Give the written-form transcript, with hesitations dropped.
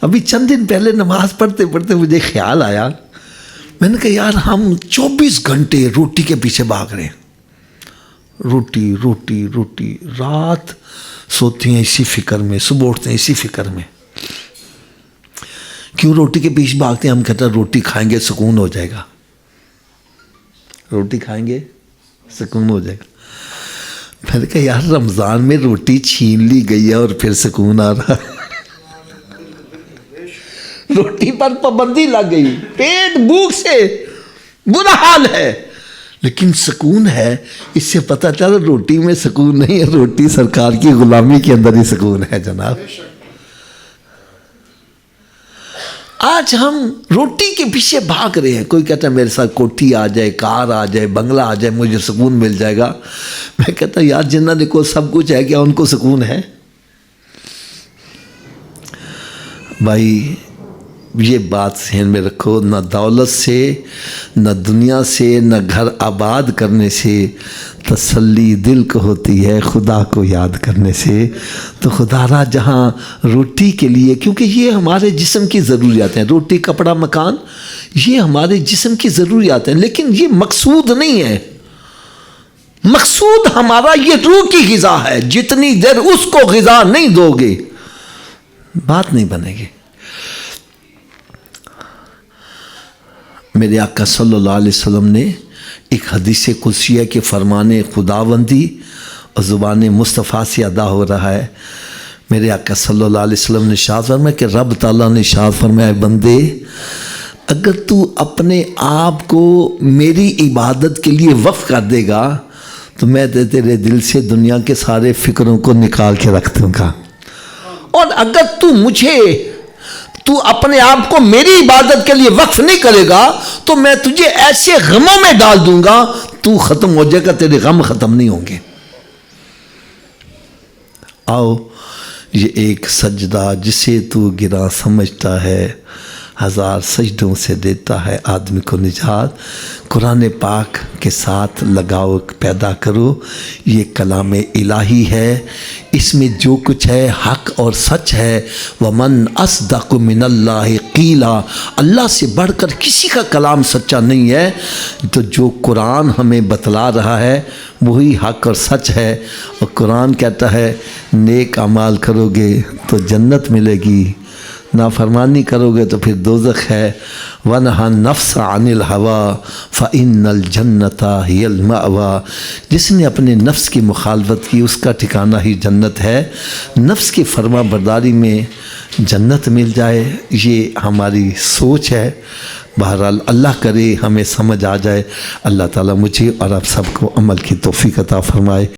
ابھی چند دن پہلے نماز پڑھتے پڑھتے مجھے خیال آیا، میں نے کہا یار ہم 24 گھنٹے روٹی کے پیچھے بھاگ رہے ہیں، روٹی روٹی روٹی، رات سوتی ہیں اسی فکر میں، صبح اٹھتے ہیں اسی فکر میں۔ کیوں روٹی کے پیچھے بھاگتے ہیں؟ ہم کہتے ہیں روٹی کھائیں گے سکون ہو جائے گا، روٹی کھائیں گے سکون ہو جائے گا۔ میں نے کہا یار رمضان میں روٹی چھین لی گئی ہے اور پھر سکون آ رہا ہے، روٹی پر پابندی لگ گئی، پیٹ بھوک سے برا حال ہے، لیکن سکون ہے۔ اس سے پتہ چلا روٹی میں سکون نہیں ہے، روٹی سرکار کی غلامی کے اندر ہی سکون ہے جناب۔ آج ہم روٹی کے پیچھے بھاگ رہے ہیں، کوئی کہتا ہے میرے ساتھ کوٹھی آ جائے، کار آ جائے، بنگلہ آ جائے، مجھے سکون مل جائے گا۔ میں کہتا یار جنہ نے کو سب کچھ ہے، کیا ان کو سکون ہے؟ بھائی یہ بات ذہن میں رکھو، نہ دولت سے، نہ دنیا سے، نہ گھر آباد کرنے سے تسلی دل کو ہوتی ہے، خدا کو یاد کرنے سے۔ تو خدا را جہاں روٹی کے لیے، کیونکہ یہ ہمارے جسم کی ضروریات ہیں، روٹی کپڑا مکان یہ ہمارے جسم کی ضروریات ہیں، لیکن یہ مقصود نہیں ہے۔ مقصود ہمارا یہ روح کی غذا ہے، جتنی دیر اس کو غذا نہیں دو گے بات نہیں بنے گی۔ میرے آقا صلی اللہ علیہ وسلم نے ایک حدیث قدسیہ کے فرمان خداوندی اور زبان مصطفیٰ سے ادا ہو رہا ہے۔ میرے آقا صلی اللہ علیہ وسلم نے ارشاد فرمایا کہ رب تعالیٰ نے ارشاد فرمایا بندے اگر تو اپنے آپ کو میری عبادت کے لیے وقف کر دے گا تو میں تیرے دل سے دنیا کے سارے فکروں کو نکال کے رکھ دوں گا، اور اگر تو اپنے آپ کو میری عبادت کے لیے وقف نہیں کرے گا تو میں تجھے ایسے غموں میں ڈال دوں گا تو ختم ہو جائے گا، تیرے غم ختم نہیں ہوں گے۔ آؤ یہ ایک سجدہ جسے تو گراں سمجھتا ہے، ہزار سجدوں سے دیتا ہے آدمی کو نجات۔ قرآن پاک کے ساتھ لگاؤ پیدا کرو، یہ کلام الہی ہے، اس میں جو کچھ ہے حق اور سچ ہے۔ وَمَنْ أَصْدَقُ مِنَ اللَّهِ قِيلًا، اللہ سے بڑھ کر کسی کا کلام سچا نہیں ہے۔ تو جو قرآن ہمیں بتلا رہا ہے وہی حق اور سچ ہے، اور قرآن کہتا ہے نیک اعمال کرو گے تو جنت ملے گی، نافرمانی کرو گے تو پھر دوزخ ہے۔ وَنَهَا النَّفْسَ عَنِ الْهَوَىٰ فَإِنَّ الْجَنَّةَ هِيَ الْمَأْوَىٰ، جس نے اپنے نفس کی مخالفت کی اس کا ٹھکانہ ہی جنت ہے۔ نفس کی فرما برداری میں جنت مل جائے یہ ہماری سوچ ہے۔ بہرحال اللہ کرے ہمیں سمجھ آ جائے۔ اللہ تعالیٰ مجھے اور آپ سب کو عمل کی توفیق عطا فرمائے۔